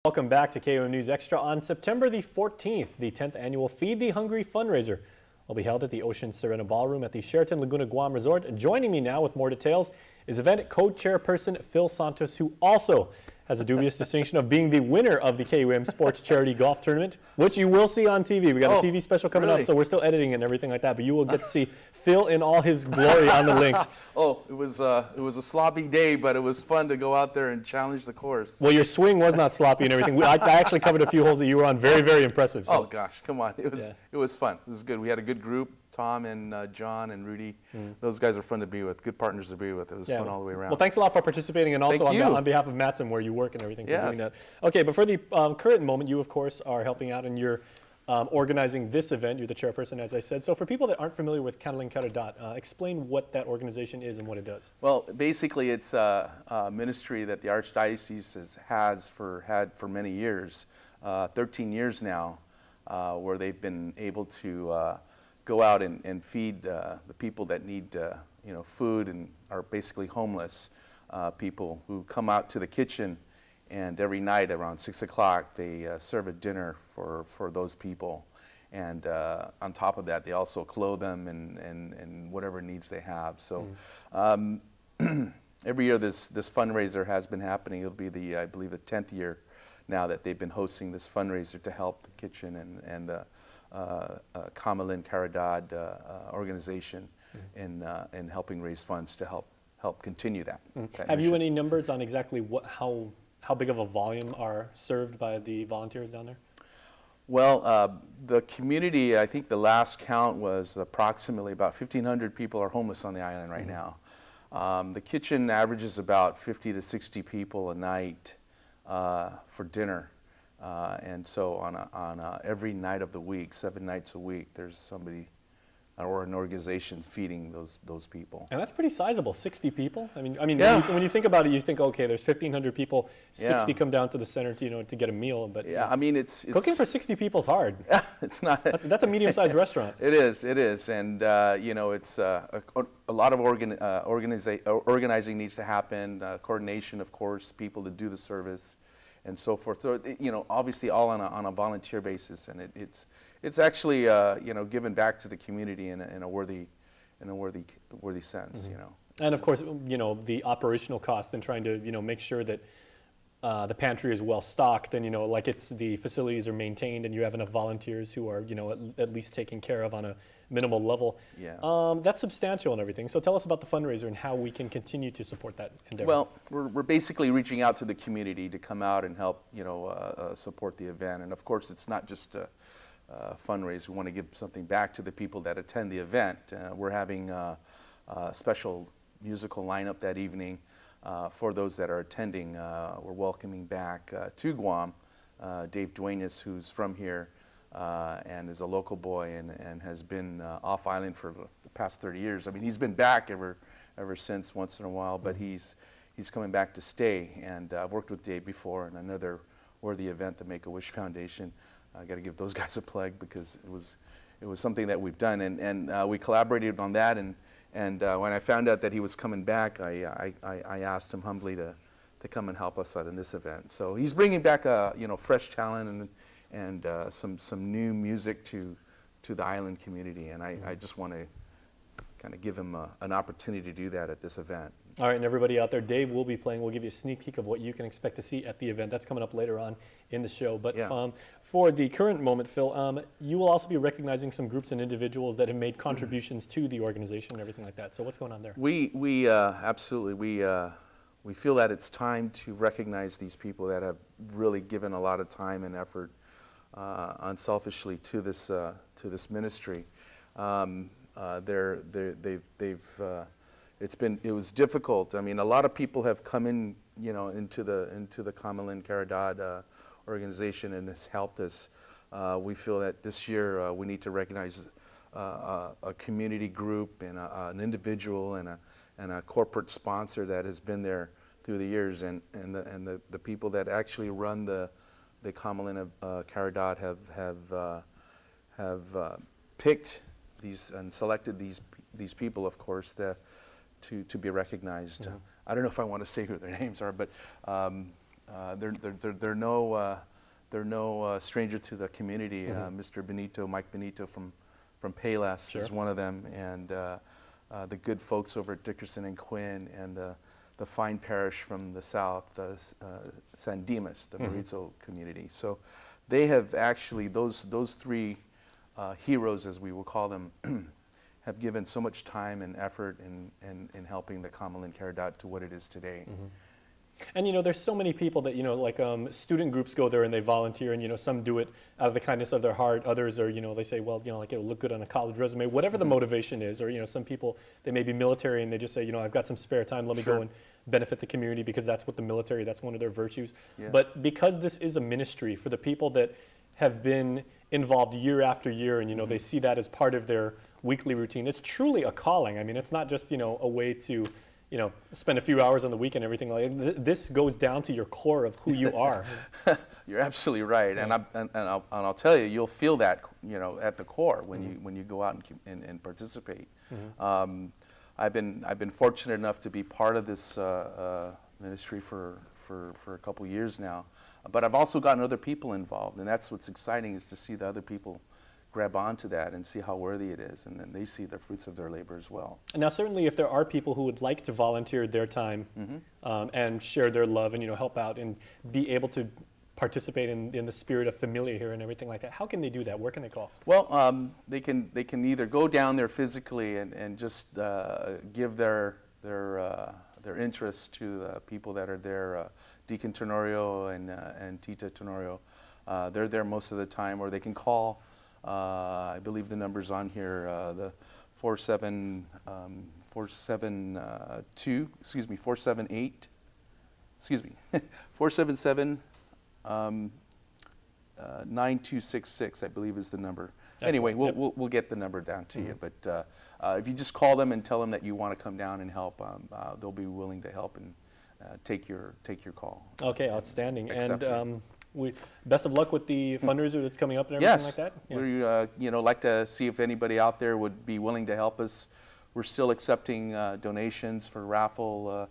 Welcome back to KO News Extra. On September the 14th, the 10th annual Feed the Hungry fundraiser will be held at the Ocean Sirena Ballroom at the Sheraton Laguna, Guam Resort. And joining me now with more details is event co-chairperson Phil Santos, who also has a dubious distinction of being the winner of the KUM Sports Charity Golf Tournament, which you will see on TV. We got a TV special coming up, so we're still editing and everything like that, but you will get to see Phil in all his glory on the links. It was a sloppy day, but it was fun to go out there and challenge the course. Well, your swing was not sloppy and everything. I actually covered a few holes that you were on. Very, very impressive. So. Oh gosh, come on! It was fun. It was good. We had a good group. Tom and John and Rudy, those guys are fun to be with. Good partners to be with. It was fun all the way around. Well, thanks a lot for participating, and also on behalf of Matson, where you work and everything, for doing that. Okay, but for the current moment, you of course are helping out, and you're organizing this event. You're the chairperson, as I said. So for people that aren't familiar with Catalan Caridad, explain what that organization is and what it does. Well, basically, it's a ministry that the Archdiocese had for many years, 13 years now, where they've been able to go out and feed the people that need food and are basically homeless people who come out to the kitchen, and every night around 6 o'clock they serve a dinner for those people, and on top of that they also clothe them and whatever needs they have. So every year this fundraiser has been happening. It'll be I believe the 10th year now that they've been hosting this fundraiser to help the kitchen and the Catalan Caridad organization in helping raise funds to help continue that. Have you any numbers on exactly how big of a volume are served by the volunteers down there? Well, the community, I think the last count was approximately about 1,500 people are homeless on the island right now. The kitchen averages about 50 to 60 people a night for dinner. And so on every night of the week, 7 nights a week, there's somebody or an organization feeding those people. And that's pretty sizable, 60 people. I mean, when you think about it, you think, okay, there's 1,500 people, 60 come down to the center to get a meal. But I mean, it's cooking for 60 people is hard. It's not. That's a medium-sized restaurant. It is, and it's a lot of organizing needs to happen. Coordination, of course, people to do the service, and so forth. So obviously all on a volunteer basis, and it's actually given back to the community in a worthy sense. And of course, the operational cost and trying to make sure that the pantry is well stocked, and the facilities are maintained, and you have enough volunteers who are at least taken care of on a minimal level. That's substantial and everything. So tell us about the fundraiser and how we can continue to support that endeavor. Well, we're basically reaching out to the community to come out and help support the event. And of course, it's not just a fundraiser. We want to give something back to the people that attend the event. We're having a special musical lineup that evening for those that are attending. We're welcoming back to Guam Dave Duenas, who's from here and is a local boy and has been off island for the past 30 years. I mean, he's been back ever since once in a while, but he's coming back to stay. And I've worked with Dave before, and another worthy event, the Make-A-Wish Foundation. I got to give those guys a plug because it was something that we've done, and we collaborated on that. And when I found out that he was coming back, I asked him humbly to come and help us out in this event. So he's bringing back fresh talent and some new music to the island community, and I just want to kind of give him an opportunity to do that at this event. All right, and everybody out there, Dave will be playing. We'll give you a sneak peek of what you can expect to see at the event. That's coming up later on in the show. But for the current moment, Phil, you will also be recognizing some groups and individuals that have made contributions to the organization and everything like that. So what's going on there? We absolutely, we feel that it's time to recognize these people that have really given a lot of time and effort unselfishly to this ministry. It was difficult. I mean, a lot of people have come in, into the Catalan Caridad organization, and it's helped us. We feel that this year we need to recognize a community group and an individual and a corporate sponsor that has been there through the years, and the people that actually run the Catalan Caridad have picked these and selected these people, of course, to be recognized. I don't know if I want to say who their names are, but they're no stranger to the community. Mr. Benito, Mike Benito from Payless is one of them, and the good folks over at Dickerson and Quinn, and the fine parish from the south, San Dimas, the Maritzo community. So they have actually, those three heroes, as we will call them, have given so much time and effort in helping the Kamalin Caridad to what it is today. And there's so many people that like student groups go there and they volunteer, and some do it out of the kindness of their heart. Others are they say, well, like it'll look good on a college resume, whatever the motivation is. Or some people, they may be military and they just say, I've got some spare time, let me go and benefit the community, because that's what the military, that's one of their virtues. But because this is a ministry for the people that have been involved year after year, and they see that as part of their weekly routine, it's truly a calling. I mean, it's not just a way to spend a few hours on the weekend, everything like that. This goes down to your core of who you are. You're absolutely right, and I'll tell you, you'll feel that at the core when you go out and participate. I've been fortunate enough to be part of this ministry for a couple years now, but I've also gotten other people involved, and that's what's exciting, is to see the other people grab onto that and see how worthy it is, and then they see the fruits of their labor as well. Now, certainly, if there are people who would like to volunteer their time and share their love and help out and be able to participate in the spirit of familia here and everything like that, how can they do that? Where can they call? Well, they can either go down there physically and just give their interest to the people that are there, Deacon Tenorio and Tita Tenorio. They're there most of the time, or they can call. I believe the number's on here, the 478, 477 9266, I believe is the number. Excellent. Anyway, we'll get the number down to you, but if you just call them and tell them that you want to come down and help, they'll be willing to help and take your call. Okay, outstanding. And best of luck with the fundraiser that's coming up and everything like that. We like to see if anybody out there would be willing to help us. We're still accepting donations for raffle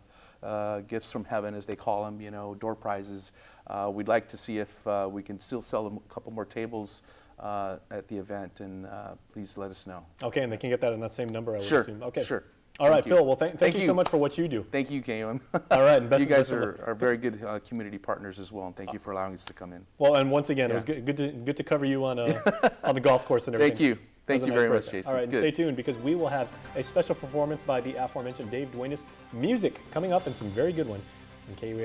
gifts from heaven, as they call them, door prizes. We'd like to see if we can still sell a couple more tables at the event, and please let us know. Okay, and they can get that in that same number, I would assume. Okay. Sure. All right, Phil. Well, thank you so much for what you do. Thank you, KUM. All right, and you guys are very good community partners as well, and thank you for allowing us to come in. Well, and once again, it was good to cover you on the golf course and everything. Thank you very much, Jason. All right, and stay tuned, because we will have a special performance by the aforementioned Dave Duenas. Music coming up, and some very good one in KUM.